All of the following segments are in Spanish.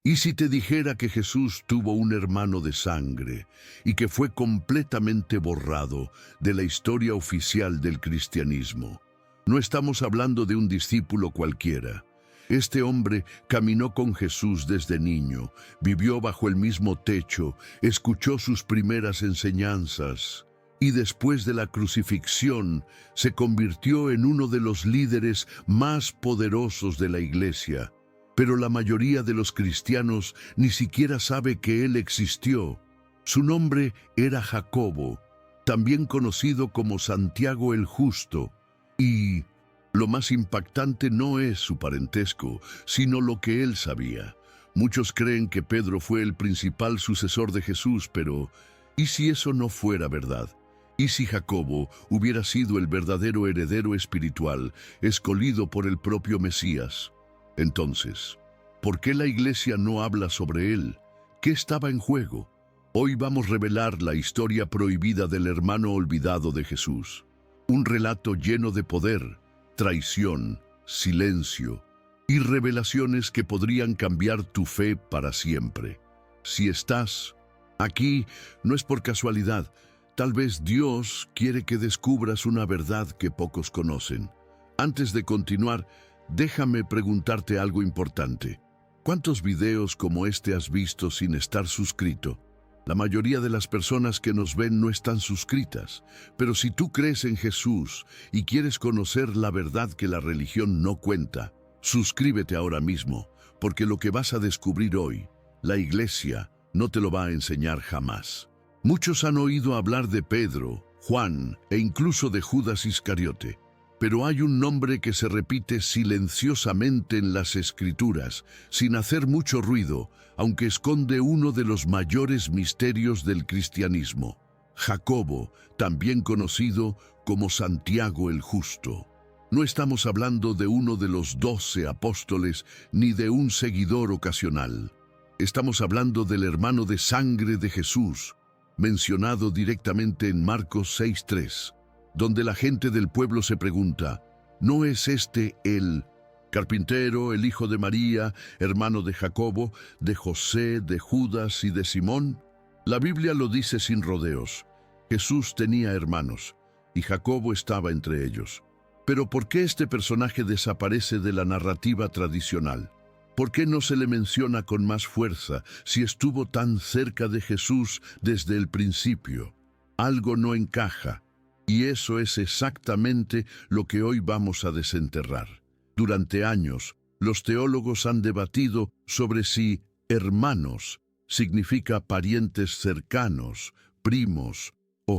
¿Y si te dijera que Jesús tuvo un hermano de sangre y que fue completamente borrado de la historia oficial del cristianismo? No estamos hablando de un discípulo cualquiera. Este hombre caminó con Jesús desde niño, vivió bajo el mismo techo, escuchó sus primeras enseñanzas y después de la crucifixión se convirtió en uno de los líderes más poderosos de la iglesia. Pero la mayoría de los cristianos ni siquiera sabe que él existió. Su nombre era Jacobo, también conocido como Santiago el Justo, y lo más impactante no es su parentesco, sino lo que él sabía. Muchos creen que Pedro fue el principal sucesor de Jesús, pero ¿y si eso no fuera verdad? ¿Y si Jacobo hubiera sido el verdadero heredero espiritual, escogido por el propio Mesías? Entonces, ¿por qué la iglesia no habla sobre él? ¿Qué estaba en juego? Hoy vamos a revelar la historia prohibida del hermano olvidado de Jesús. Un relato lleno de poder, traición, silencio y revelaciones que podrían cambiar tu fe para siempre. Si estás aquí, no es por casualidad. Tal vez Dios quiere que descubras una verdad que pocos conocen. Antes de continuar, déjame preguntarte algo importante. ¿Cuántos videos como este has visto sin estar suscrito? La mayoría de las personas que nos ven no están suscritas, pero si tú crees en Jesús y quieres conocer la verdad que la religión no cuenta, suscríbete ahora mismo, porque lo que vas a descubrir hoy, la iglesia no te lo va a enseñar jamás. Muchos han oído hablar de Pedro, Juan e incluso de Judas Iscariote. Pero hay un nombre que se repite silenciosamente en las Escrituras, sin hacer mucho ruido, aunque esconde uno de los mayores misterios del cristianismo: Jacobo, también conocido como Santiago el Justo. No estamos hablando de uno de los 12 apóstoles ni de un seguidor ocasional. Estamos hablando del hermano de sangre de Jesús, mencionado directamente en Marcos 6:3. Donde la gente del pueblo se pregunta, ¿no es este el carpintero, el hijo de María, hermano de Jacobo, de José, de Judas y de Simón? La Biblia lo dice sin rodeos. Jesús tenía hermanos, y Jacobo estaba entre ellos. Pero ¿por qué este personaje desaparece de la narrativa tradicional? ¿Por qué no se le menciona con más fuerza si estuvo tan cerca de Jesús desde el principio? Algo no encaja. Y eso es exactamente lo que hoy vamos a desenterrar. Durante años, los teólogos han debatido sobre si hermanos significa parientes cercanos, primos o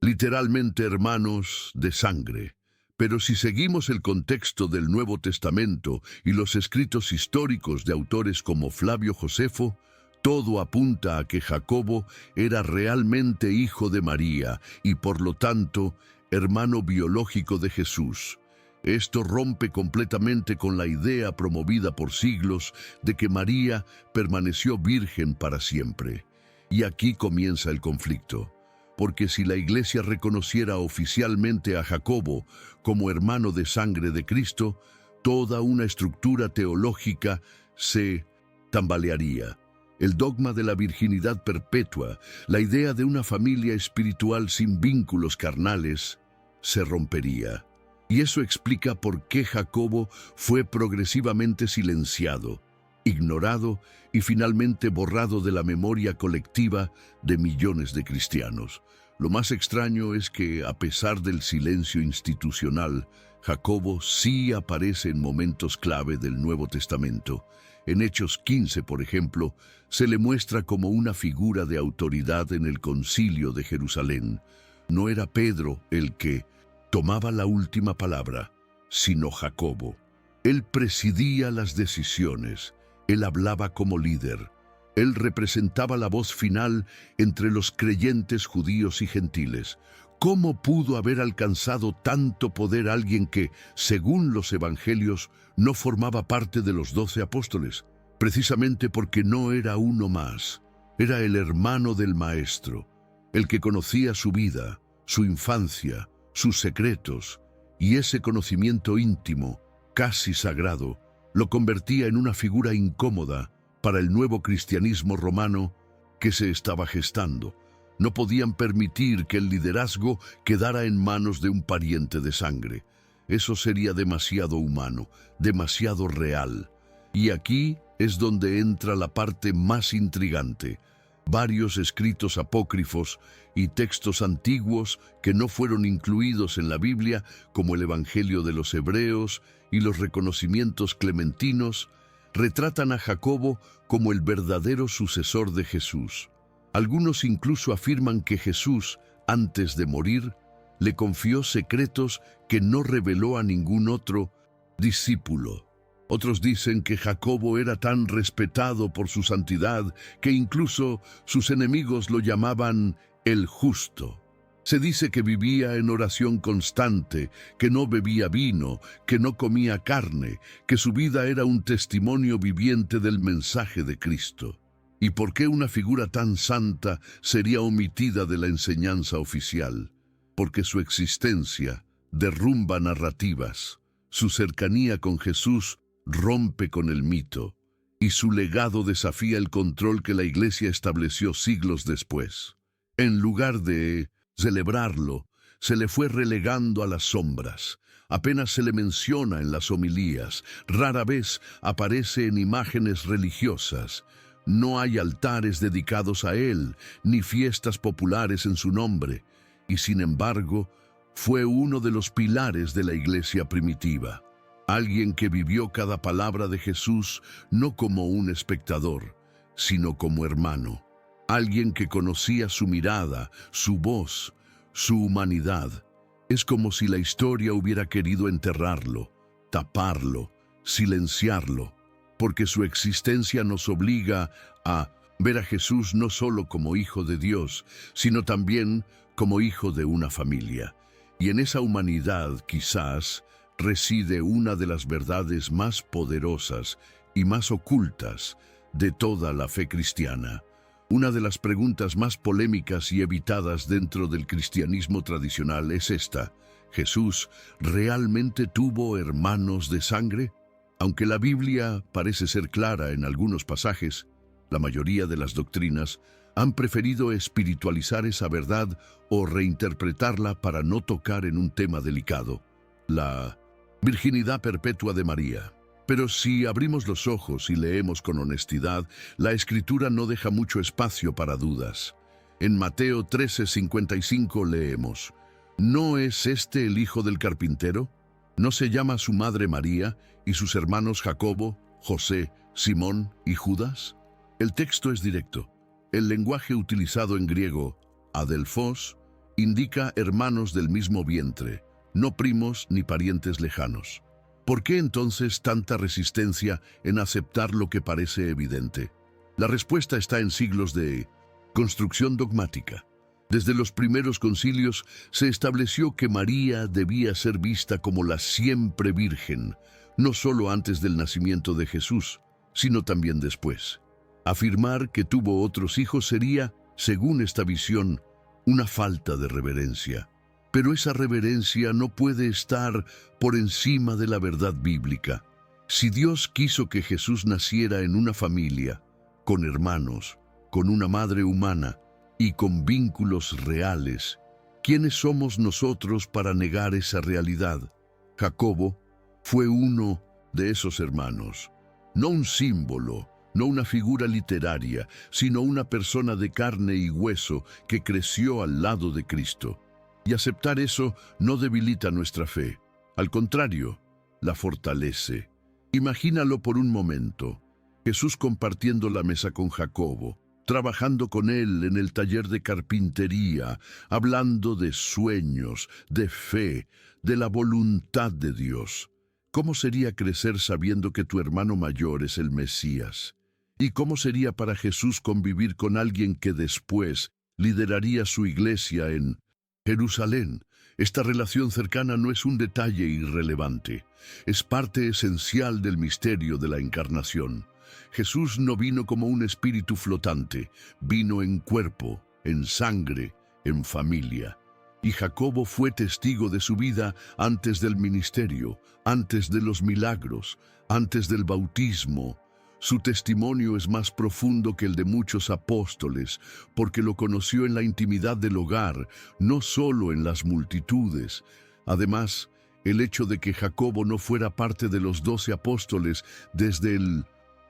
literalmente hermanos de sangre. Pero si seguimos el contexto del Nuevo Testamento y los escritos históricos de autores como Flavio Josefo, todo apunta a que Jacobo era realmente hijo de María y por lo tanto hermano biológico de Jesús. Esto rompe completamente con la idea promovida por siglos de que María permaneció virgen para siempre. Y aquí comienza el conflicto, porque si la iglesia reconociera oficialmente a Jacobo como hermano de sangre de Cristo, toda una estructura teológica se tambalearía. El dogma de la virginidad perpetua, la idea de una familia espiritual sin vínculos carnales, se rompería. Y eso explica por qué Jacobo fue progresivamente silenciado, ignorado y finalmente borrado de la memoria colectiva de millones de cristianos. Lo más extraño es que, a pesar del silencio institucional, Jacobo sí aparece en momentos clave del Nuevo Testamento. En Hechos 15, por ejemplo, se le muestra como una figura de autoridad en el Concilio de Jerusalén. No era Pedro el que tomaba la última palabra, sino Jacobo. Él presidía las decisiones, él hablaba como líder, él representaba la voz final entre los creyentes judíos y gentiles. ¿Cómo pudo haber alcanzado tanto poder alguien que, según los evangelios, no formaba parte de los 12 apóstoles? Precisamente porque no era uno más. Era el hermano del Maestro, el que conocía su vida, su infancia, sus secretos, y ese conocimiento íntimo, casi sagrado, lo convertía en una figura incómoda para el nuevo cristianismo romano que se estaba gestando. No podían permitir que el liderazgo quedara en manos de un pariente de sangre. Eso sería demasiado humano, demasiado real. Y aquí es donde entra la parte más intrigante. Varios escritos apócrifos y textos antiguos que no fueron incluidos en la Biblia, como el Evangelio de los Hebreos y los reconocimientos clementinos, retratan a Jacobo como el verdadero sucesor de Jesús. Algunos incluso afirman que Jesús, antes de morir, le confió secretos que no reveló a ningún otro discípulo. Otros dicen que Jacobo era tan respetado por su santidad que incluso sus enemigos lo llamaban el justo. Se dice que vivía en oración constante, que no bebía vino, que no comía carne, que su vida era un testimonio viviente del mensaje de Cristo. ¿Y por qué una figura tan santa sería omitida de la enseñanza oficial? Porque su existencia derrumba narrativas, su cercanía con Jesús rompe con el mito, y su legado desafía el control que la Iglesia estableció siglos después. En lugar de celebrarlo, se le fue relegando a las sombras. Apenas se le menciona en las homilías, rara vez aparece en imágenes religiosas. No hay altares dedicados a él, ni fiestas populares en su nombre, y sin embargo, fue uno de los pilares de la Iglesia primitiva. Alguien que vivió cada palabra de Jesús no como un espectador, sino como hermano. Alguien que conocía su mirada, su voz, su humanidad. Es como si la historia hubiera querido enterrarlo, taparlo, silenciarlo, porque su existencia nos obliga a ver a Jesús no solo como hijo de Dios, sino también como hijo de una familia. Y en esa humanidad, quizás, reside una de las verdades más poderosas y más ocultas de toda la fe cristiana. Una de las preguntas más polémicas y evitadas dentro del cristianismo tradicional es esta: ¿Jesús realmente tuvo hermanos de sangre? Aunque la Biblia parece ser clara en algunos pasajes, la mayoría de las doctrinas han preferido espiritualizar esa verdad o reinterpretarla para no tocar en un tema delicado: la virginidad perpetua de María. Pero si abrimos los ojos y leemos con honestidad, la Escritura no deja mucho espacio para dudas. En Mateo 13:55 leemos: ¿No es este el hijo del carpintero? ¿No se llama su madre María y sus hermanos Jacobo, José, Simón y Judas? El texto es directo. El lenguaje utilizado en griego, adelphos, indica hermanos del mismo vientre, no primos ni parientes lejanos. ¿Por qué entonces tanta resistencia en aceptar lo que parece evidente? La respuesta está en siglos de construcción dogmática. Desde los primeros concilios se estableció que María debía ser vista como la siempre virgen, no solo antes del nacimiento de Jesús, sino también después. Afirmar que tuvo otros hijos sería, según esta visión, una falta de reverencia. Pero esa reverencia no puede estar por encima de la verdad bíblica. Si Dios quiso que Jesús naciera en una familia, con hermanos, con una madre humana y con vínculos reales, ¿quiénes somos nosotros para negar esa realidad? Jacobo fue uno de esos hermanos, no un símbolo, no una figura literaria, sino una persona de carne y hueso que creció al lado de Cristo. Y aceptar eso no debilita nuestra fe, al contrario, la fortalece. Imagínalo por un momento: Jesús compartiendo la mesa con Jacobo, trabajando con él en el taller de carpintería, hablando de sueños, de fe, de la voluntad de Dios. ¿Cómo sería crecer sabiendo que tu hermano mayor es el Mesías? ¿Y cómo sería para Jesús convivir con alguien que después lideraría su iglesia en Jerusalén? Esta relación cercana no es un detalle irrelevante, es parte esencial del misterio de la encarnación. Jesús no vino como un espíritu flotante, vino en cuerpo, en sangre, en familia. Y Jacobo fue testigo de su vida antes del ministerio, antes de los milagros, antes del bautismo. Su testimonio es más profundo que el de muchos apóstoles, porque lo conoció en la intimidad del hogar, no solo en las multitudes. Además, el hecho de que Jacobo no fuera parte de los 12 apóstoles desde el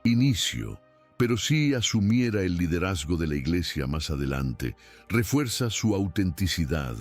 inicio, pero sí asumiera el liderazgo de la iglesia más adelante, refuerza su autenticidad.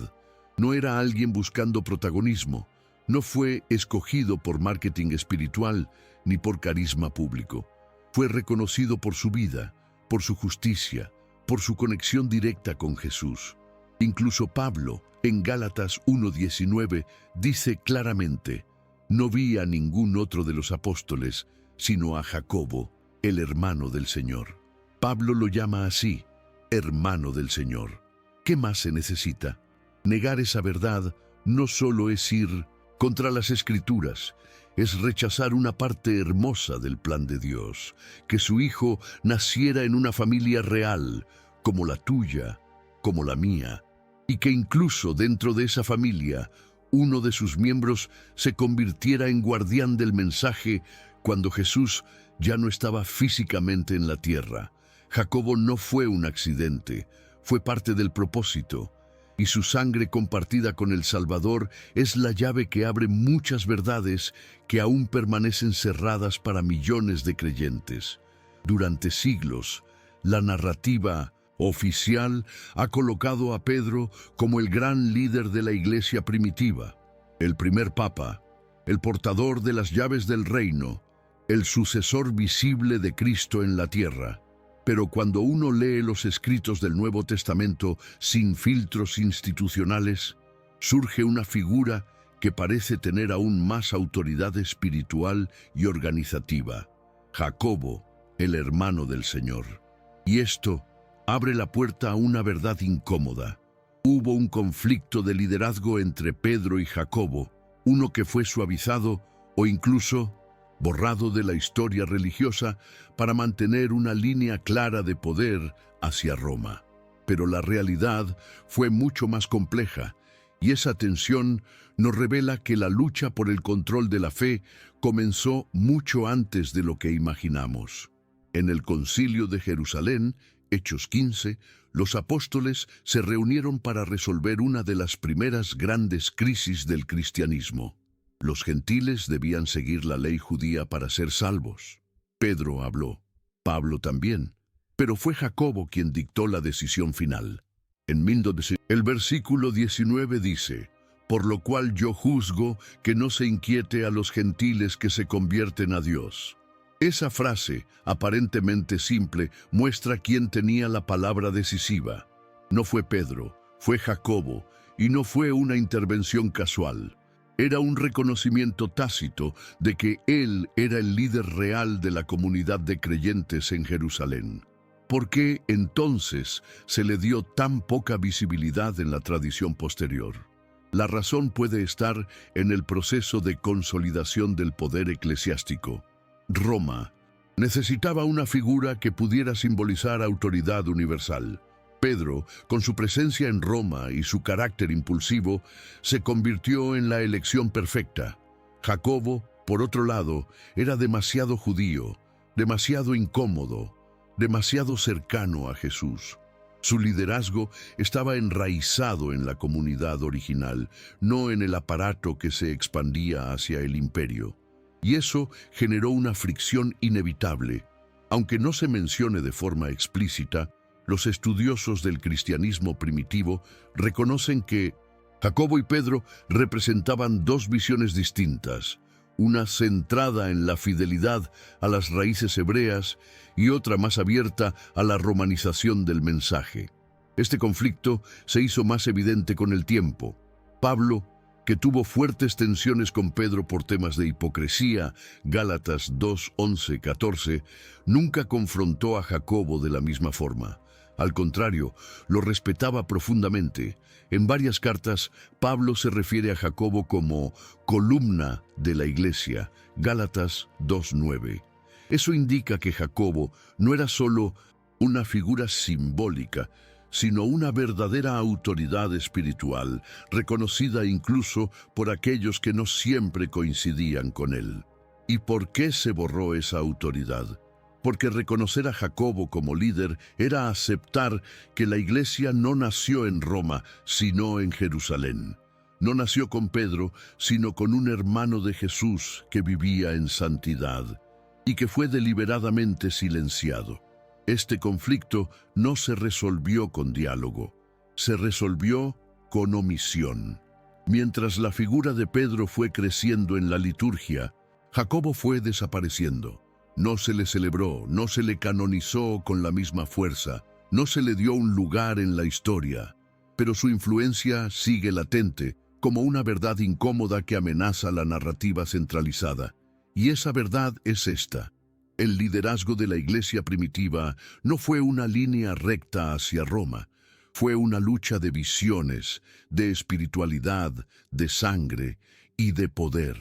No era alguien buscando protagonismo, no fue escogido por marketing espiritual ni por carisma público. Fue reconocido por su vida, por su justicia, por su conexión directa con Jesús. Incluso Pablo, en Gálatas 1:19, dice claramente: «No vi a ningún otro de los apóstoles, sino a Jacobo, el hermano del Señor». Pablo lo llama así, hermano del Señor. ¿Qué más se necesita? Negar esa verdad no solo es ir contra las Escrituras, es rechazar una parte hermosa del plan de Dios, que su Hijo naciera en una familia real, como la tuya, como la mía, y que incluso dentro de esa familia, uno de sus miembros se convirtiera en guardián del mensaje cuando Jesús ya no estaba físicamente en la tierra. Jacobo no fue un accidente, fue parte del propósito, y su sangre compartida con el Salvador es la llave que abre muchas verdades que aún permanecen cerradas para millones de creyentes. Durante siglos, la narrativa oficial ha colocado a Pedro como el gran líder de la iglesia primitiva, el primer papa, el portador de las llaves del reino, el sucesor visible de Cristo en la tierra. Pero cuando uno lee los escritos del Nuevo Testamento sin filtros institucionales, surge una figura que parece tener aún más autoridad espiritual y organizativa: Jacobo, el hermano del Señor. Y esto abre la puerta a una verdad incómoda. Hubo un conflicto de liderazgo entre Pedro y Jacobo, uno que fue suavizado o incluso borrado de la historia religiosa para mantener una línea clara de poder hacia Roma. Pero la realidad fue mucho más compleja, y esa tensión nos revela que la lucha por el control de la fe comenzó mucho antes de lo que imaginamos. En el Concilio de Jerusalén, Hechos 15, los apóstoles se reunieron para resolver una de las primeras grandes crisis del cristianismo. Los gentiles debían seguir la ley judía para ser salvos. Pedro habló, Pablo también, pero fue Jacobo quien dictó la decisión final. El versículo 19 dice: «Por lo cual yo juzgo que no se inquiete a los gentiles que se convierten a Dios». Esa frase, aparentemente simple, muestra quién tenía la palabra decisiva. No fue Pedro, fue Jacobo, y no fue una intervención casual. Era un reconocimiento tácito de que él era el líder real de la comunidad de creyentes en Jerusalén. ¿Por qué entonces se le dio tan poca visibilidad en la tradición posterior? La razón puede estar en el proceso de consolidación del poder eclesiástico. Roma necesitaba una figura que pudiera simbolizar autoridad universal. Pedro, con su presencia en Roma y su carácter impulsivo, se convirtió en la elección perfecta. Jacobo, por otro lado, era demasiado judío, demasiado incómodo, demasiado cercano a Jesús. Su liderazgo estaba enraizado en la comunidad original, no en el aparato que se expandía hacia el imperio. Y eso generó una fricción inevitable. Aunque no se mencione de forma explícita, los estudiosos del cristianismo primitivo reconocen que Jacobo y Pedro representaban dos visiones distintas, una centrada en la fidelidad a las raíces hebreas y otra más abierta a la romanización del mensaje. Este conflicto se hizo más evidente con el tiempo. Pablo, que tuvo fuertes tensiones con Pedro por temas de hipocresía, Gálatas 2, 11, 14, nunca confrontó a Jacobo de la misma forma. Al contrario, lo respetaba profundamente. En varias cartas, Pablo se refiere a Jacobo como columna de la iglesia, Gálatas 2:9. Eso indica que Jacobo no era solo una figura simbólica, sino una verdadera autoridad espiritual, reconocida incluso por aquellos que no siempre coincidían con él. ¿Y por qué se borró esa autoridad? porque reconocer a Jacobo como líder era aceptar que la iglesia no nació en Roma, sino en Jerusalén. No nació con Pedro, sino con un hermano de Jesús que vivía en santidad y que fue deliberadamente silenciado. Este conflicto no se resolvió con diálogo, se resolvió con omisión. Mientras la figura de Pedro fue creciendo en la liturgia, Jacobo fue desapareciendo. No se le celebró, no se le canonizó con la misma fuerza, no se le dio un lugar en la historia, pero su influencia sigue latente, como una verdad incómoda que amenaza la narrativa centralizada. Y esa verdad es esta: el liderazgo de la iglesia primitiva no fue una línea recta hacia Roma, fue una lucha de visiones, de espiritualidad, de sangre y de poder.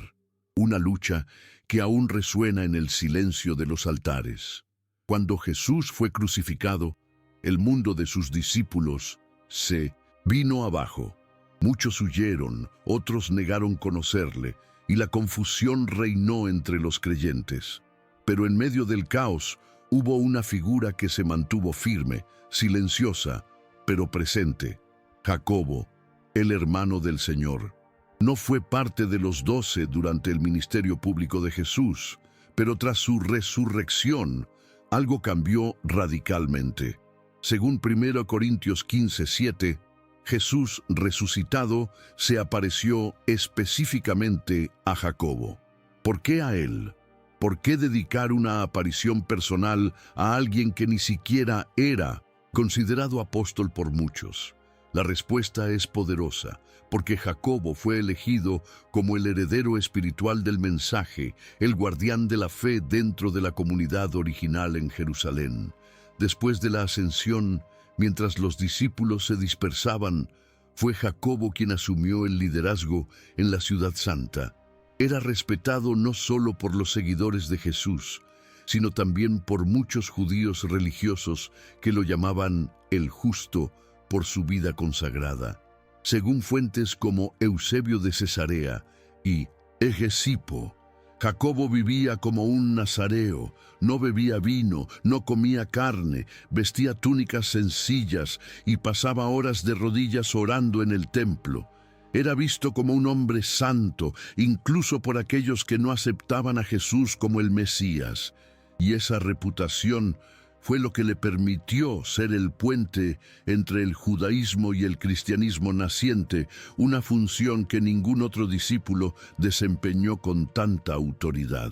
Una lucha que aún resuena en el silencio de los altares. Cuando Jesús fue crucificado, el mundo de sus discípulos se vino abajo. Muchos huyeron, otros negaron conocerle, y la confusión reinó entre los creyentes. Pero en medio del caos hubo una figura que se mantuvo firme, silenciosa, pero presente: Jacobo, el hermano del Señor. No fue parte de los 12 durante el ministerio público de Jesús, pero tras su resurrección, algo cambió radicalmente. Según 1 Corintios 15:7, Jesús resucitado se apareció específicamente a Jacobo. ¿Por qué a él? ¿Por qué dedicar una aparición personal a alguien que ni siquiera era considerado apóstol por muchos? La respuesta es poderosa, porque Jacobo fue elegido como el heredero espiritual del mensaje, el guardián de la fe dentro de la comunidad original en Jerusalén. Después de la ascensión, mientras los discípulos se dispersaban, fue Jacobo quien asumió el liderazgo en la ciudad santa. Era respetado no solo por los seguidores de Jesús, sino también por muchos judíos religiosos que lo llamaban el justo por su vida consagrada. Según fuentes como Eusebio de Cesarea y Hegesipo, Jacobo vivía como un nazareo, no bebía vino, no comía carne, vestía túnicas sencillas y pasaba horas de rodillas orando en el templo. Era visto como un hombre santo, incluso por aquellos que no aceptaban a Jesús como el Mesías. Y esa reputación fue lo que le permitió ser el puente entre el judaísmo y el cristianismo naciente, una función que ningún otro discípulo desempeñó con tanta autoridad.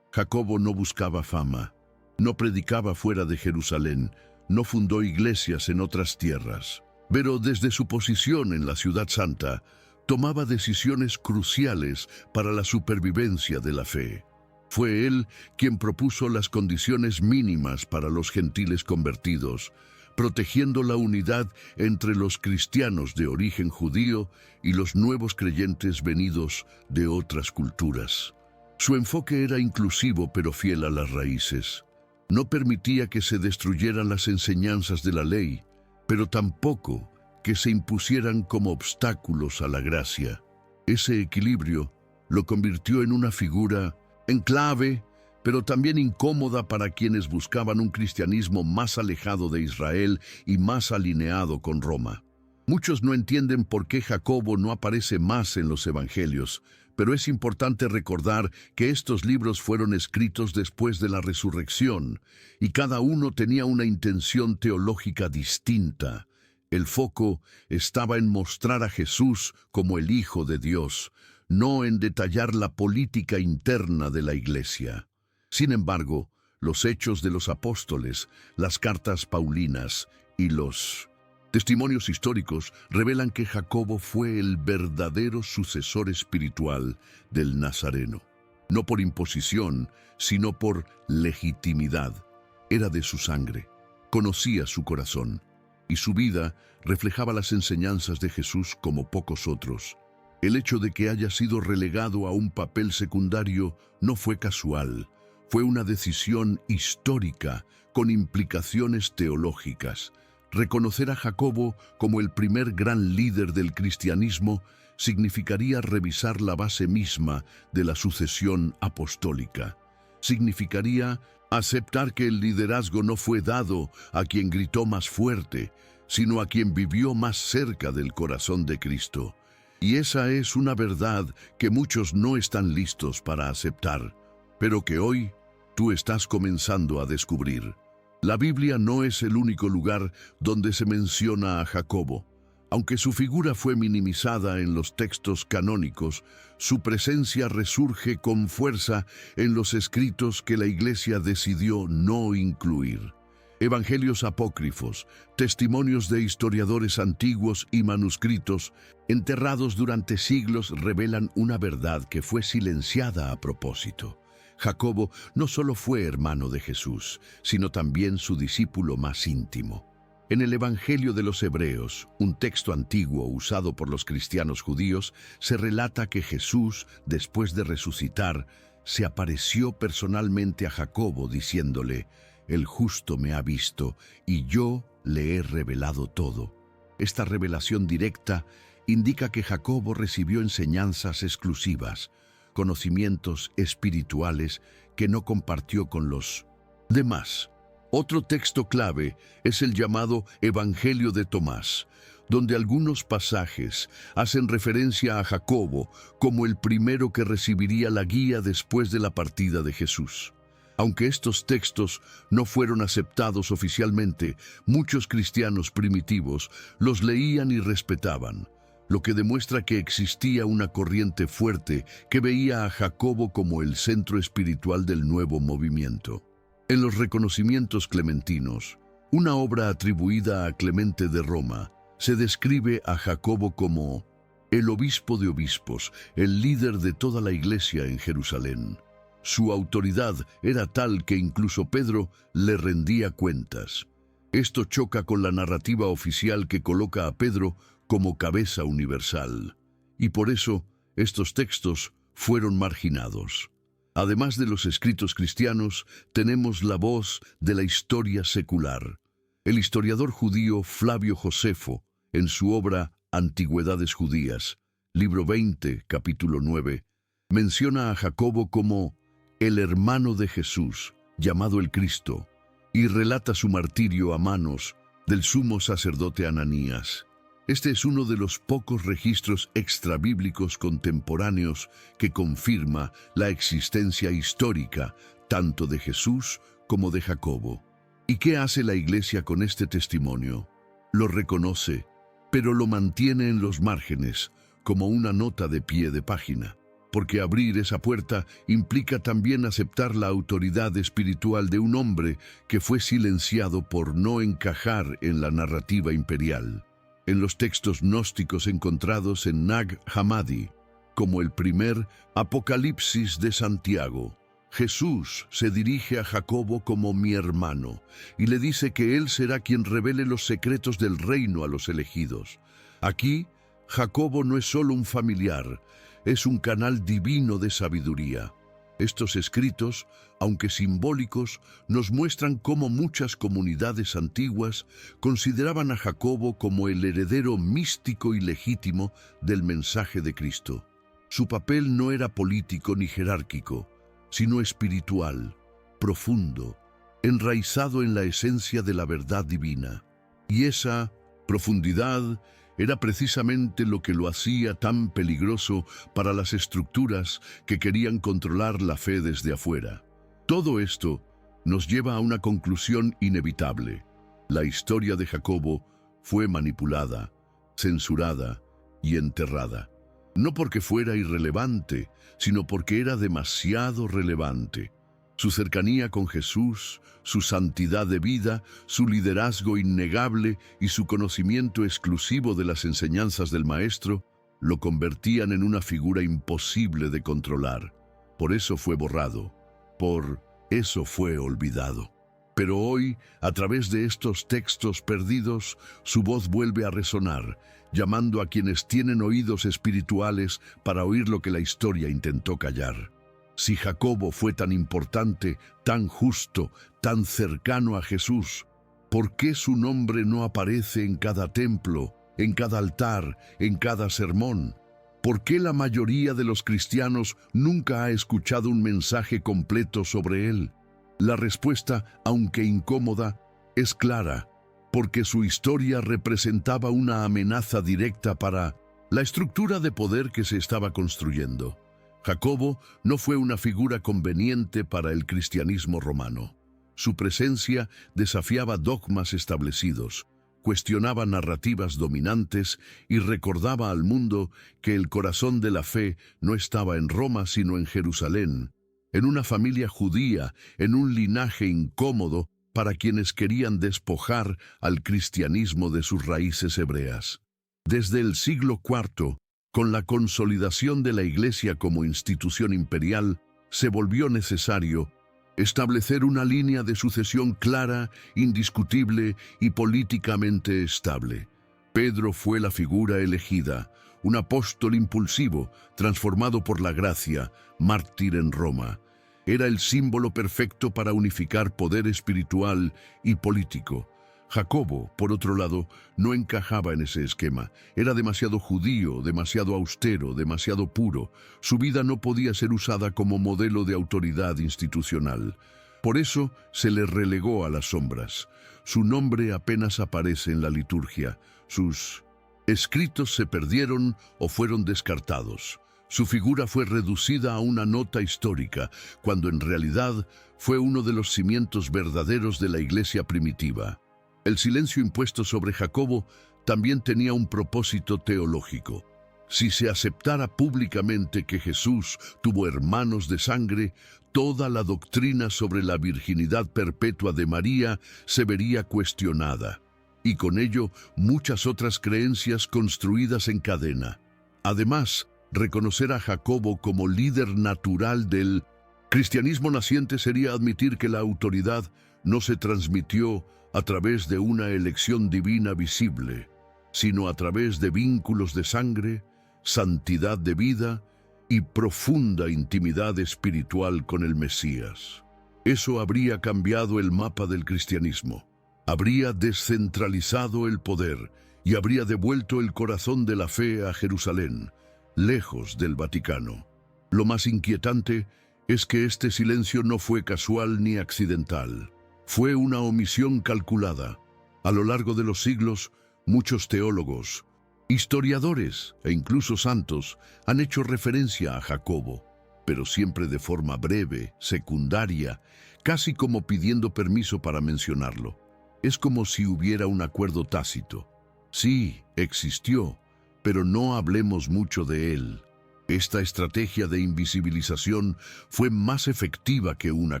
Jacobo no buscaba fama, no predicaba fuera de Jerusalén, no fundó iglesias en otras tierras, pero desde su posición en la ciudad santa, tomaba decisiones cruciales para la supervivencia de la fe. Fue él quien propuso las condiciones mínimas para los gentiles convertidos, protegiendo la unidad entre los cristianos de origen judío y los nuevos creyentes venidos de otras culturas. Su enfoque era inclusivo pero fiel a las raíces. No permitía que se destruyeran las enseñanzas de la ley, pero tampoco que se impusieran como obstáculos a la gracia. Ese equilibrio lo convirtió en una figura enclave, pero también incómoda para quienes buscaban un cristianismo más alejado de Israel y más alineado con Roma. Muchos no entienden por qué Jacobo no aparece más en los evangelios, pero es importante recordar que estos libros fueron escritos después de la resurrección, y cada uno tenía una intención teológica distinta. El foco estaba en mostrar a Jesús como el Hijo de Dios, no en detallar la política interna de la iglesia. Sin embargo, los hechos de los apóstoles, las cartas paulinas y los testimonios históricos revelan que Jacobo fue el verdadero sucesor espiritual del Nazareno. No por imposición, sino por legitimidad. Era de su sangre, conocía su corazón, y su vida reflejaba las enseñanzas de Jesús como pocos otros. El hecho de que haya sido relegado a un papel secundario no fue casual, fue una decisión histórica con implicaciones teológicas. Reconocer a Jacobo como el primer gran líder del cristianismo significaría revisar la base misma de la sucesión apostólica. Significaría Aceptar que el liderazgo no fue dado a quien gritó más fuerte, sino a quien vivió más cerca del corazón de Cristo. Y esa es una verdad que muchos no están listos para aceptar, pero que hoy tú estás comenzando a descubrir. La Biblia no es el único lugar donde se menciona a Jacobo. Aunque su figura fue minimizada en los textos canónicos, su presencia resurge con fuerza en los escritos que la Iglesia decidió no incluir. Evangelios apócrifos, testimonios de historiadores antiguos y manuscritos enterrados durante siglos revelan una verdad que fue silenciada a propósito. Jacobo no solo fue hermano de Jesús, sino también su discípulo más íntimo. En el Evangelio de los Hebreos, un texto antiguo usado por los cristianos judíos, se relata que Jesús, después de resucitar, se apareció personalmente a Jacobo diciéndole: «El justo me ha visto y yo le he revelado todo». Esta revelación directa indica que Jacobo recibió enseñanzas exclusivas, conocimientos espirituales que no compartió con los demás. Otro texto clave es el llamado Evangelio de Tomás, donde algunos pasajes hacen referencia a Jacobo como el primero que recibiría la guía después de la partida de Jesús. Aunque estos textos no fueron aceptados oficialmente, muchos cristianos primitivos los leían y respetaban, lo que demuestra que existía una corriente fuerte que veía a Jacobo como el centro espiritual del nuevo movimiento. En los reconocimientos clementinos, una obra atribuida a Clemente de Roma, se describe a Jacobo como el obispo de obispos, el líder de toda la iglesia en Jerusalén. Su autoridad era tal que incluso Pedro le rendía cuentas. Esto choca con la narrativa oficial que coloca a Pedro como cabeza universal, y por eso estos textos fueron marginados. Además de los escritos cristianos, tenemos la voz de la historia secular. El historiador judío Flavio Josefo, en su obra Antigüedades Judías, libro 20, capítulo 9, menciona a Jacobo como el hermano de Jesús, llamado el Cristo, y relata su martirio a manos del sumo sacerdote Ananías. Este es uno de los pocos registros extrabíblicos contemporáneos que confirma la existencia histórica tanto de Jesús como de Jacobo. ¿Y qué hace la Iglesia con este testimonio? Lo reconoce, pero lo mantiene en los márgenes, como una nota de pie de página, porque abrir esa puerta implica también aceptar la autoridad espiritual de un hombre que fue silenciado por no encajar en la narrativa imperial. En los textos gnósticos encontrados en Nag Hammadi, como el primer Apocalipsis de Santiago, Jesús se dirige a Jacobo como mi hermano y le dice que él será quien revele los secretos del reino a los elegidos. Aquí, Jacobo no es solo un familiar, es un canal divino de sabiduría. Estos escritos, aunque simbólicos, nos muestran cómo muchas comunidades antiguas consideraban a Jacobo como el heredero místico y legítimo del mensaje de Cristo. Su papel no era político ni jerárquico, sino espiritual, profundo, enraizado en la esencia de la verdad divina. Y esa profundidad era precisamente lo que lo hacía tan peligroso para las estructuras que querían controlar la fe desde afuera. Todo esto nos lleva a una conclusión inevitable. La historia de Jacobo fue manipulada, censurada y enterrada. No porque fuera irrelevante, sino porque era demasiado relevante. Su cercanía con Jesús, su santidad de vida, su liderazgo innegable y su conocimiento exclusivo de las enseñanzas del Maestro lo convertían en una figura imposible de controlar. Por eso fue borrado, por eso fue olvidado. Pero hoy, a través de estos textos perdidos, su voz vuelve a resonar, llamando a quienes tienen oídos espirituales para oír lo que la historia intentó callar. Si Jacobo fue tan importante, tan justo, tan cercano a Jesús, ¿por qué su nombre no aparece en cada templo, en cada altar, en cada sermón? ¿Por qué la mayoría de los cristianos nunca ha escuchado un mensaje completo sobre él? La respuesta, aunque incómoda, es clara, porque su historia representaba una amenaza directa para la estructura de poder que se estaba construyendo. Jacobo no fue una figura conveniente para el cristianismo romano. Su presencia desafiaba dogmas establecidos, cuestionaba narrativas dominantes y recordaba al mundo que el corazón de la fe no estaba en Roma sino en Jerusalén, en una familia judía, en un linaje incómodo para quienes querían despojar al cristianismo de sus raíces hebreas. Desde el siglo IV, con la consolidación de la Iglesia como institución imperial, se volvió necesario establecer una línea de sucesión clara, indiscutible y políticamente estable. Pedro fue la figura elegida, un apóstol impulsivo, transformado por la gracia, mártir en Roma. Era el símbolo perfecto para unificar poder espiritual y político. Jacobo, por otro lado, no encajaba en ese esquema. Era demasiado judío, demasiado austero, demasiado puro. Su vida no podía ser usada como modelo de autoridad institucional. Por eso se le relegó a las sombras. Su nombre apenas aparece en la liturgia. Sus escritos se perdieron o fueron descartados. Su figura fue reducida a una nota histórica, cuando en realidad fue uno de los cimientos verdaderos de la iglesia primitiva. El silencio impuesto sobre Jacobo también tenía un propósito teológico. Si se aceptara públicamente que Jesús tuvo hermanos de sangre, toda la doctrina sobre la virginidad perpetua de María se vería cuestionada, y con ello muchas otras creencias construidas en cadena. Además, reconocer a Jacobo como líder natural del cristianismo naciente sería admitir que la autoridad no se transmitió a través de una elección divina visible, sino a través de vínculos de sangre, santidad de vida y profunda intimidad espiritual con el Mesías. Eso habría cambiado el mapa del cristianismo, habría descentralizado el poder y habría devuelto el corazón de la fe a Jerusalén, lejos del Vaticano. Lo más inquietante es que este silencio no fue casual ni accidental. Fue una omisión calculada. A lo largo de los siglos, muchos teólogos, historiadores e incluso santos han hecho referencia a Jacobo, pero siempre de forma breve, secundaria, casi como pidiendo permiso para mencionarlo. Es como si hubiera un acuerdo tácito. Sí, existió, pero no hablemos mucho de él. Esta estrategia de invisibilización fue más efectiva que una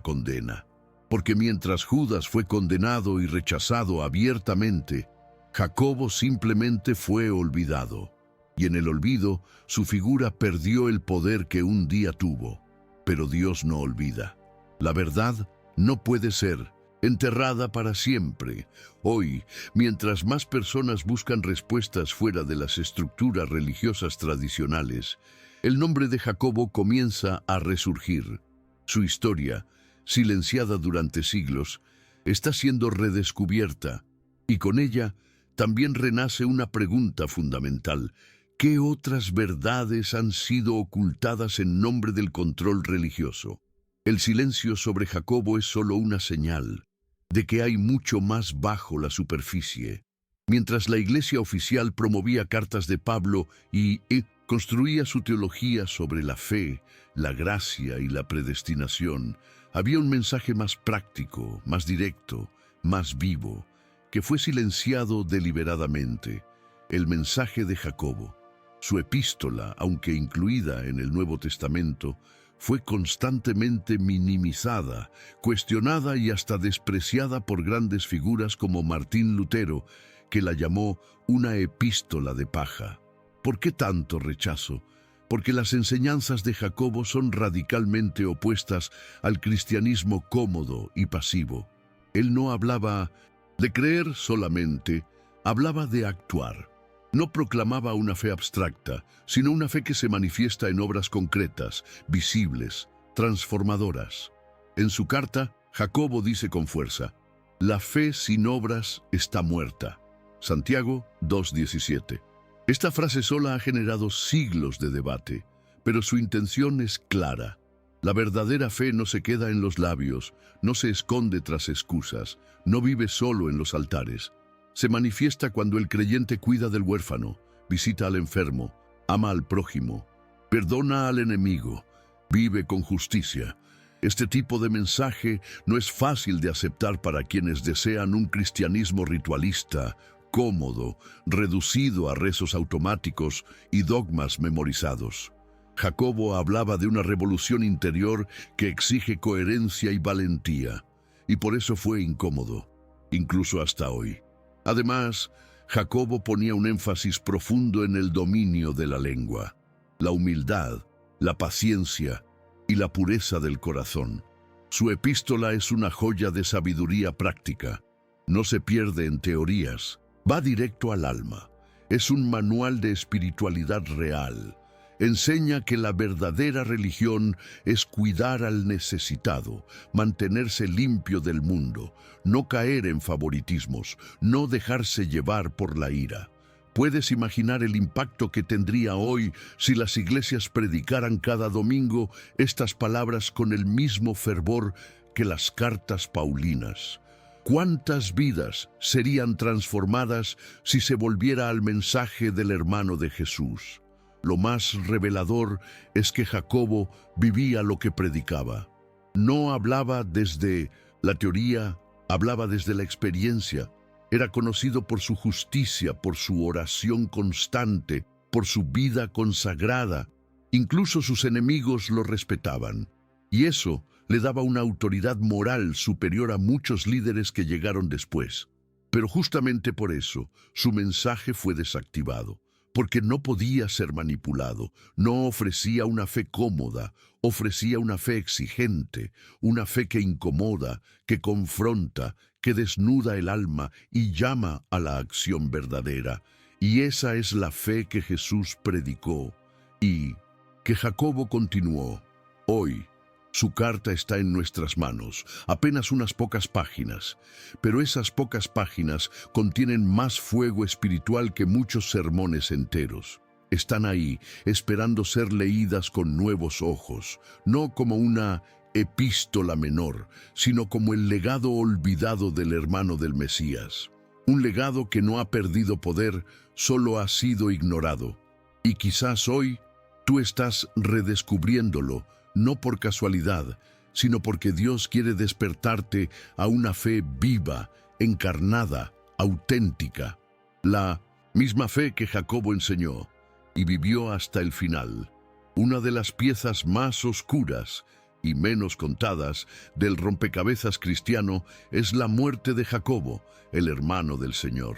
condena. Porque mientras Judas fue condenado y rechazado abiertamente, Jacobo simplemente fue olvidado. Y en el olvido, su figura perdió el poder que un día tuvo. Pero Dios no olvida. La verdad no puede ser enterrada para siempre. Hoy, mientras más personas buscan respuestas fuera de las estructuras religiosas tradicionales, el nombre de Jacobo comienza a resurgir. Su historia, silenciada durante siglos, está siendo redescubierta, y con ella también renace una pregunta fundamental. ¿Qué otras verdades han sido ocultadas en nombre del control religioso? El silencio sobre Jacobo es solo una señal de que hay mucho más bajo la superficie. Mientras la iglesia oficial promovía cartas de Pablo y construía su teología sobre la fe, la gracia y la predestinación, había un mensaje más práctico, más directo, más vivo, que fue silenciado deliberadamente: el mensaje de Jacobo. Su epístola, aunque incluida en el Nuevo Testamento, fue constantemente minimizada, cuestionada y hasta despreciada por grandes figuras como Martín Lutero, que la llamó una epístola de paja. ¿Por qué tanto rechazo? Porque las enseñanzas de Jacobo son radicalmente opuestas al cristianismo cómodo y pasivo. Él no hablaba de creer solamente, hablaba de actuar. No proclamaba una fe abstracta, sino una fe que se manifiesta en obras concretas, visibles, transformadoras. En su carta, Jacobo dice con fuerza: la fe sin obras está muerta. Santiago 2:17. Esta frase sola ha generado siglos de debate, pero su intención es clara. La verdadera fe no se queda en los labios, no se esconde tras excusas, no vive solo en los altares. Se manifiesta cuando el creyente cuida del huérfano, visita al enfermo, ama al prójimo, perdona al enemigo, vive con justicia. Este tipo de mensaje no es fácil de aceptar para quienes desean un cristianismo ritualista, cómodo, reducido a rezos automáticos y dogmas memorizados. Jacobo hablaba de una revolución interior que exige coherencia y valentía, y por eso fue incómodo, incluso hasta hoy. Además, Jacobo ponía un énfasis profundo en el dominio de la lengua, la humildad, la paciencia y la pureza del corazón. Su epístola es una joya de sabiduría práctica. No se pierde en teorías, va directo al alma. Es un manual de espiritualidad real. Enseña que la verdadera religión es cuidar al necesitado, mantenerse limpio del mundo, no caer en favoritismos, no dejarse llevar por la ira. ¿Puedes imaginar el impacto que tendría hoy si las iglesias predicaran cada domingo estas palabras con el mismo fervor que las cartas paulinas? ¿Cuántas vidas serían transformadas si se volviera al mensaje del hermano de Jesús? Lo más revelador es que Jacobo vivía lo que predicaba. No hablaba desde la teoría, hablaba desde la experiencia. Era conocido por su justicia, por su oración constante, por su vida consagrada. Incluso sus enemigos lo respetaban. Y eso le daba una autoridad moral superior a muchos líderes que llegaron después. Pero justamente por eso, su mensaje fue desactivado. Porque no podía ser manipulado, no ofrecía una fe cómoda, ofrecía una fe exigente, una fe que incomoda, que confronta, que desnuda el alma y llama a la acción verdadera. Y esa es la fe que Jesús predicó y que Jacobo continuó. Hoy, su carta está en nuestras manos, apenas unas pocas páginas, pero esas pocas páginas contienen más fuego espiritual que muchos sermones enteros. Están ahí, esperando ser leídas con nuevos ojos, no como una epístola menor, sino como el legado olvidado del hermano del Mesías. Un legado que no ha perdido poder, solo ha sido ignorado. Y quizás hoy tú estás redescubriéndolo, no por casualidad, sino porque Dios quiere despertarte a una fe viva, encarnada, auténtica. La misma fe que Jacobo enseñó y vivió hasta el final. Una de las piezas más oscuras y menos contadas del rompecabezas cristiano es la muerte de Jacobo, el hermano del Señor.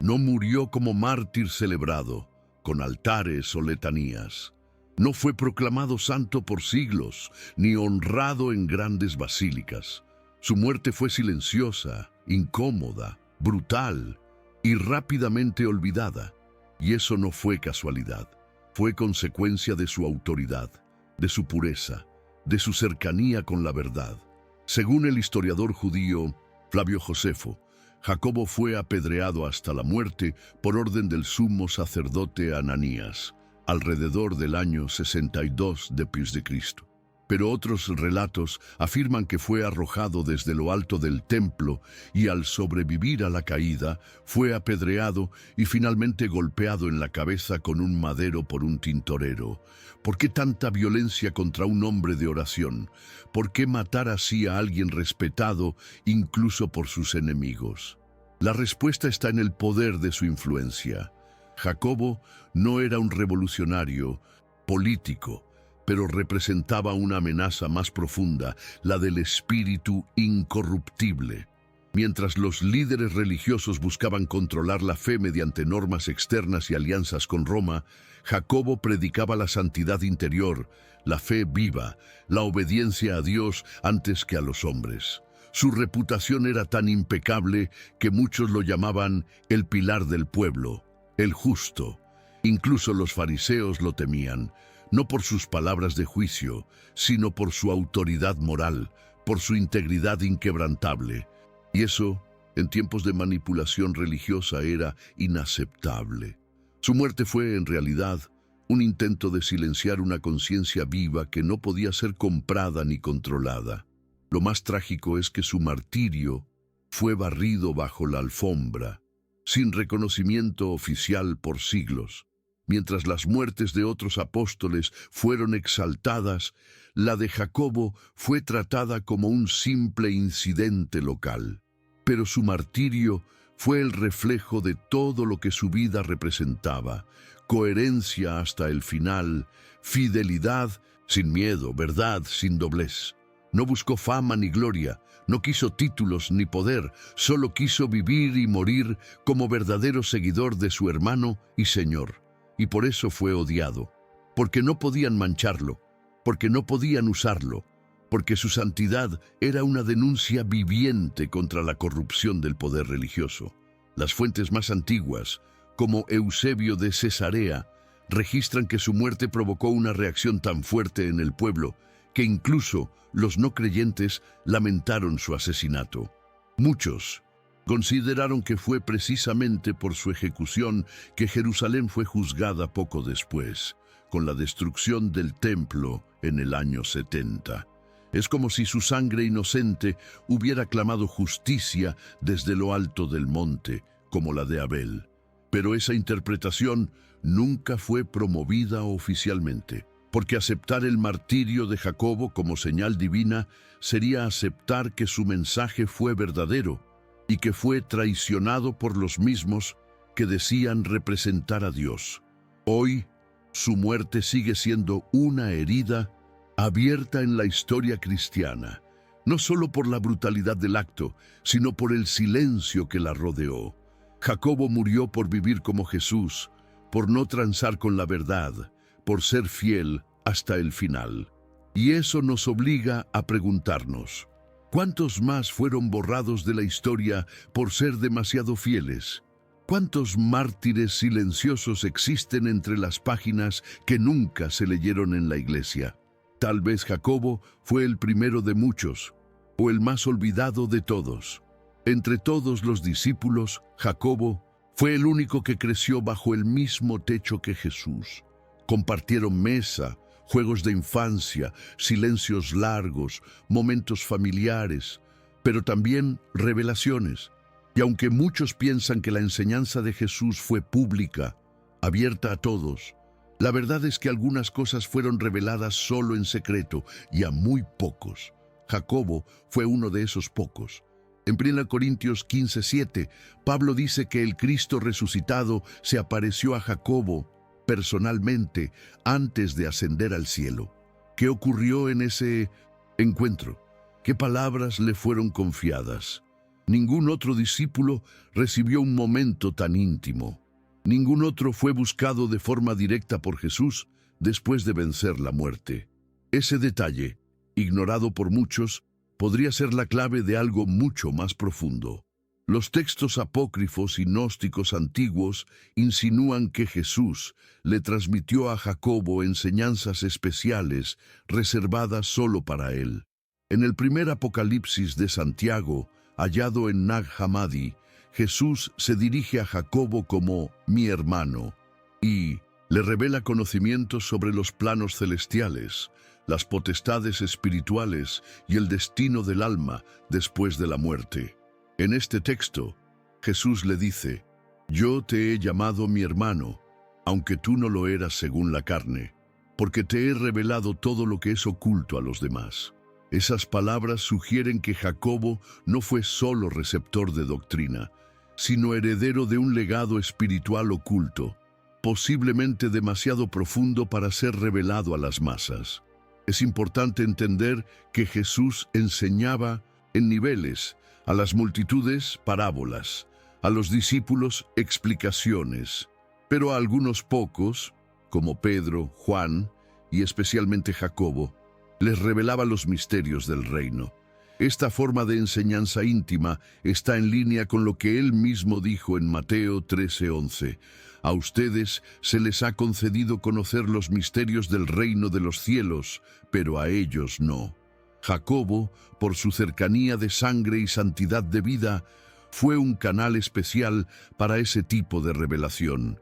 No murió como mártir celebrado, con altares o letanías. No fue proclamado santo por siglos, ni honrado en grandes basílicas. Su muerte fue silenciosa, incómoda, brutal y rápidamente olvidada. Y eso no fue casualidad. Fue consecuencia de su autoridad, de su pureza, de su cercanía con la verdad. Según el historiador judío Flavio Josefo, Jacobo fue apedreado hasta la muerte por orden del sumo sacerdote Ananías, alrededor del año 62 después de Cristo. Pero otros relatos afirman que fue arrojado desde lo alto del templo y al sobrevivir a la caída fue apedreado y finalmente golpeado en la cabeza con un madero por un tintorero. ¿Por qué tanta violencia contra un hombre de oración? ¿Por qué matar así a alguien respetado incluso por sus enemigos? La respuesta está en el poder de su influencia. Jacobo no era un revolucionario político, pero representaba una amenaza más profunda, la del espíritu incorruptible. Mientras los líderes religiosos buscaban controlar la fe mediante normas externas y alianzas con Roma, Jacobo predicaba la santidad interior, la fe viva, la obediencia a Dios antes que a los hombres. Su reputación era tan impecable que muchos lo llamaban el pilar del pueblo, el justo. Incluso los fariseos lo temían, no por sus palabras de juicio, sino por su autoridad moral, por su integridad inquebrantable. Y eso, en tiempos de manipulación religiosa, era inaceptable. Su muerte fue, en realidad, un intento de silenciar una conciencia viva que no podía ser comprada ni controlada. Lo más trágico es que su martirio fue barrido bajo la alfombra, sin reconocimiento oficial por siglos. Mientras las muertes de otros apóstoles fueron exaltadas, la de Jacobo fue tratada como un simple incidente local. Pero su martirio fue el reflejo de todo lo que su vida representaba: coherencia hasta el final, fidelidad sin miedo, verdad sin doblez. No buscó fama ni gloria, no quiso títulos ni poder, solo quiso vivir y morir como verdadero seguidor de su hermano y Señor. Y por eso fue odiado, porque no podían mancharlo, porque no podían usarlo, porque su santidad era una denuncia viviente contra la corrupción del poder religioso. Las fuentes más antiguas, como Eusebio de Cesarea, registran que su muerte provocó una reacción tan fuerte en el pueblo que incluso los no creyentes lamentaron su asesinato. Muchos consideraron que fue precisamente por su ejecución que Jerusalén fue juzgada poco después, con la destrucción del templo en el año 70. Es como si su sangre inocente hubiera clamado justicia desde lo alto del monte, como la de Abel. Pero esa interpretación nunca fue promovida oficialmente, porque aceptar el martirio de Jacobo como señal divina sería aceptar que su mensaje fue verdadero y que fue traicionado por los mismos que decían representar a Dios. Hoy, su muerte sigue siendo una herida abierta en la historia cristiana, no solo por la brutalidad del acto, sino por el silencio que la rodeó. Jacobo murió por vivir como Jesús, por no transar con la verdad, por ser fiel hasta el final. Y eso nos obliga a preguntarnos: ¿cuántos más fueron borrados de la historia por ser demasiado fieles? ¿Cuántos mártires silenciosos existen entre las páginas que nunca se leyeron en la iglesia? Tal vez Jacobo fue el primero de muchos, o el más olvidado de todos. Entre todos los discípulos, Jacobo fue el único que creció bajo el mismo techo que Jesús. Compartieron mesa, juegos de infancia, silencios largos, momentos familiares, pero también revelaciones. Y aunque muchos piensan que la enseñanza de Jesús fue pública, abierta a todos, la verdad es que algunas cosas fueron reveladas solo en secreto y a muy pocos. Jacobo fue uno de esos pocos. En 1 Corintios 15:7, Pablo dice que el Cristo resucitado se apareció a Jacobo personalmente antes de ascender al cielo. ¿Qué ocurrió en ese encuentro? ¿Qué palabras le fueron confiadas? Ningún otro discípulo recibió un momento tan íntimo. Ningún otro fue buscado de forma directa por Jesús después de vencer la muerte. Ese detalle, ignorado por muchos, podría ser la clave de algo mucho más profundo. Los textos apócrifos y gnósticos antiguos insinúan que Jesús le transmitió a Jacobo enseñanzas especiales reservadas solo para él. En el primer Apocalipsis de Santiago, hallado en Nag Hammadi, Jesús se dirige a Jacobo como mi hermano y le revela conocimientos sobre los planos celestiales, las potestades espirituales y el destino del alma después de la muerte. En este texto, Jesús le dice: yo te he llamado mi hermano, aunque tú no lo eras según la carne, porque te he revelado todo lo que es oculto a los demás. Esas palabras sugieren que Jacobo no fue solo receptor de doctrina, sino heredero de un legado espiritual oculto, posiblemente demasiado profundo para ser revelado a las masas. Es importante entender que Jesús enseñaba en niveles: a las multitudes, parábolas; a los discípulos, explicaciones; pero a algunos pocos, como Pedro, Juan y especialmente Jacobo, les revelaba los misterios del reino. Esta forma de enseñanza íntima está en línea con lo que él mismo dijo en Mateo 13:11. A ustedes se les ha concedido conocer los misterios del reino de los cielos, pero a ellos no. Jacobo, por su cercanía de sangre y santidad de vida, fue un canal especial para ese tipo de revelación.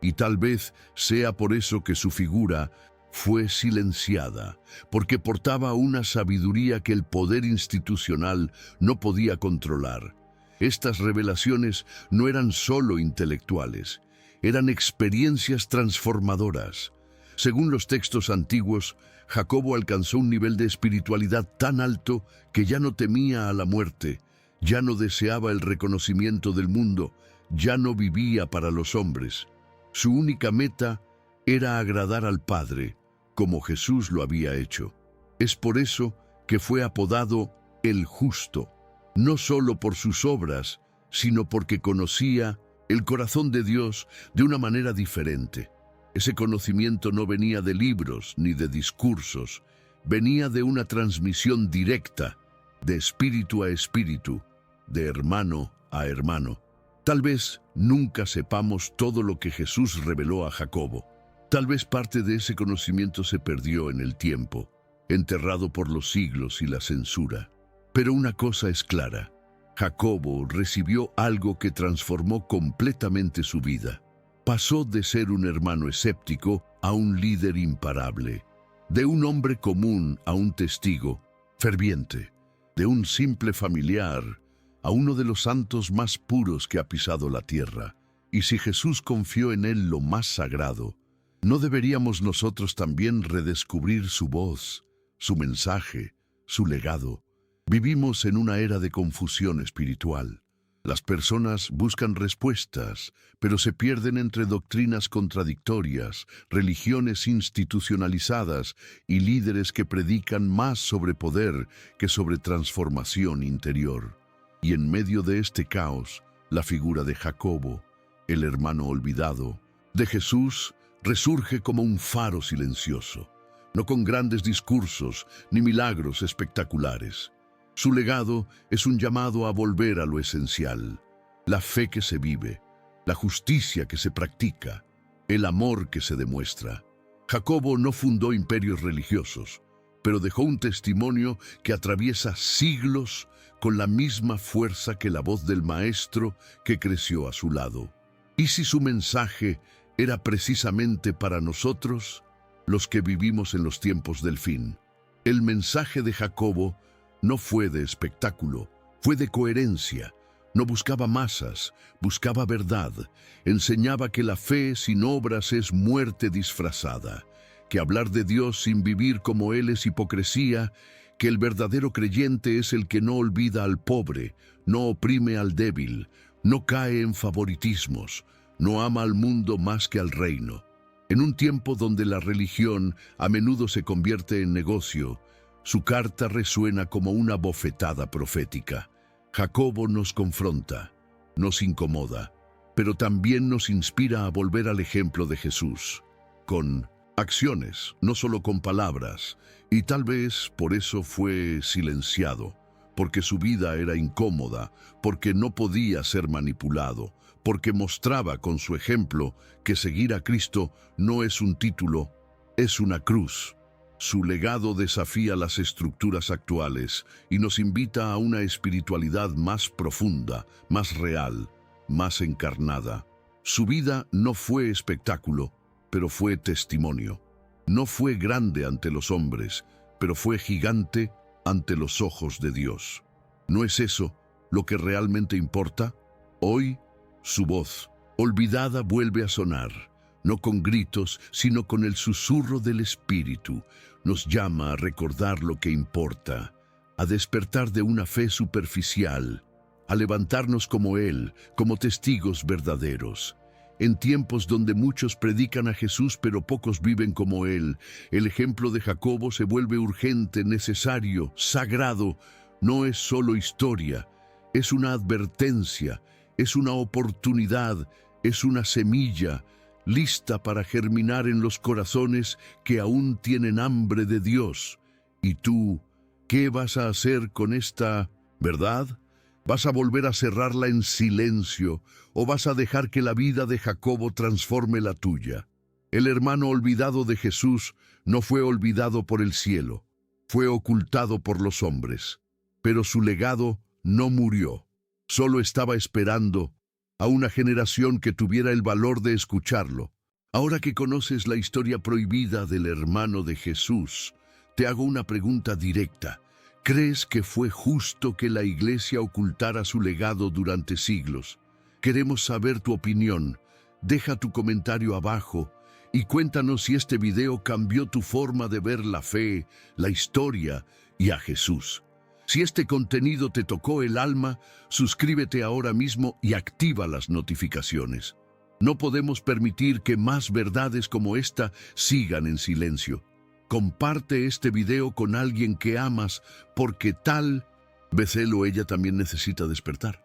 Y tal vez sea por eso que su figura fue silenciada, porque portaba una sabiduría que el poder institucional no podía controlar. Estas revelaciones no eran solo intelectuales, eran experiencias transformadoras. Según los textos antiguos, Jacobo alcanzó un nivel de espiritualidad tan alto que ya no temía a la muerte, ya no deseaba el reconocimiento del mundo, ya no vivía para los hombres. Su única meta era agradar al Padre, como Jesús lo había hecho. Es por eso que fue apodado el Justo, no solo por sus obras, sino porque conocía el corazón de Dios de una manera diferente. Ese conocimiento no venía de libros ni de discursos, venía de una transmisión directa, de espíritu a espíritu, de hermano a hermano. Tal vez nunca sepamos todo lo que Jesús reveló a Jacobo. Tal vez parte de ese conocimiento se perdió en el tiempo, enterrado por los siglos y la censura. Pero una cosa es clara: Jacobo recibió algo que transformó completamente su vida. Pasó de ser un hermano escéptico a un líder imparable, de un hombre común a un testigo ferviente, de un simple familiar a uno de los santos más puros que ha pisado la tierra. Y si Jesús confió en él lo más sagrado, ¿no deberíamos nosotros también redescubrir su voz, su mensaje, su legado? Vivimos en una era de confusión espiritual. Las personas buscan respuestas, pero se pierden entre doctrinas contradictorias, religiones institucionalizadas y líderes que predican más sobre poder que sobre transformación interior. Y en medio de este caos, la figura de Jacobo, el hermano olvidado, de Jesús, resurge como un faro silencioso, no con grandes discursos ni milagros espectaculares. Su legado es un llamado a volver a lo esencial: la fe que se vive, la justicia que se practica, el amor que se demuestra. Jacobo no fundó imperios religiosos, pero dejó un testimonio que atraviesa siglos con la misma fuerza que la voz del maestro que creció a su lado. ¿Y si su mensaje era precisamente para nosotros, los que vivimos en los tiempos del fin? El mensaje de Jacobo no fue de espectáculo, fue de coherencia. No buscaba masas, buscaba verdad. Enseñaba que la fe sin obras es muerte disfrazada, que hablar de Dios sin vivir como Él es hipocresía, que el verdadero creyente es el que no olvida al pobre, no oprime al débil, no cae en favoritismos, no ama al mundo más que al reino. En un tiempo donde la religión a menudo se convierte en negocio, su carta resuena como una bofetada profética. Jacobo nos confronta, nos incomoda, pero también nos inspira a volver al ejemplo de Jesús, con acciones, no solo con palabras, y tal vez por eso fue silenciado, porque su vida era incómoda, porque no podía ser manipulado, porque mostraba con su ejemplo que seguir a Cristo no es un título, es una cruz. Su legado desafía las estructuras actuales y nos invita a una espiritualidad más profunda, más real, más encarnada. Su vida no fue espectáculo, pero fue testimonio. No fue grande ante los hombres, pero fue gigante ante los ojos de Dios. ¿No es eso lo que realmente importa? Hoy, su voz, olvidada, vuelve a sonar. No con gritos, sino con el susurro del Espíritu. Nos llama a recordar lo que importa, a despertar de una fe superficial, a levantarnos como Él, como testigos verdaderos. En tiempos donde muchos predican a Jesús pero pocos viven como Él, el ejemplo de Jacobo se vuelve urgente, necesario, sagrado. No es solo historia, es una advertencia, es una oportunidad, es una semilla, lista para germinar en los corazones que aún tienen hambre de Dios. ¿Y tú, qué vas a hacer con esta verdad? ¿Vas a volver a cerrarla en silencio o vas a dejar que la vida de Jacobo transforme la tuya? El hermano olvidado de Jesús no fue olvidado por el cielo, fue ocultado por los hombres, pero su legado no murió, solo estaba esperando a una generación que tuviera el valor de escucharlo. Ahora que conoces la historia prohibida del hermano de Jesús, te hago una pregunta directa. ¿Crees que fue justo que la Iglesia ocultara su legado durante siglos? Queremos saber tu opinión. Deja tu comentario abajo y cuéntanos si este video cambió tu forma de ver la fe, la historia y a Jesús. Si este contenido te tocó el alma, suscríbete ahora mismo y activa las notificaciones. No podemos permitir que más verdades como esta sigan en silencio. Comparte este video con alguien que amas, porque tal vez él o ella también necesita despertar.